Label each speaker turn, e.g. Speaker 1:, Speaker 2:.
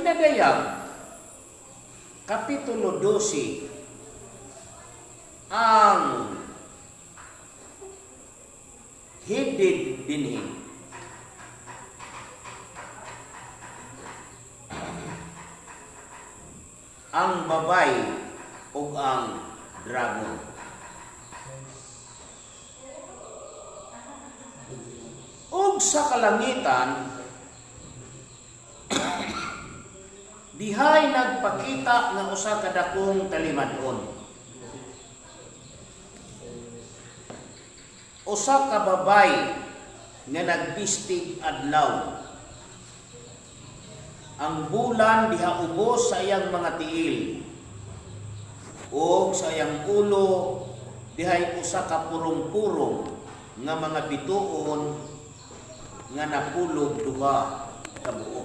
Speaker 1: ginadayag Kapitulo 12 ang hidid dinhi ang babay ug ang dragon. Ug sa kalangitan dihay nagpakita nga usa ka dakong talimad-on. Usa ka babay nga nagbistig adlaw. Ang bulan diha ubos sa iyang mga tiil. O sa iyang ulo dihay usa ka purong-purong nga mga bituon nga napulog duha sa buok.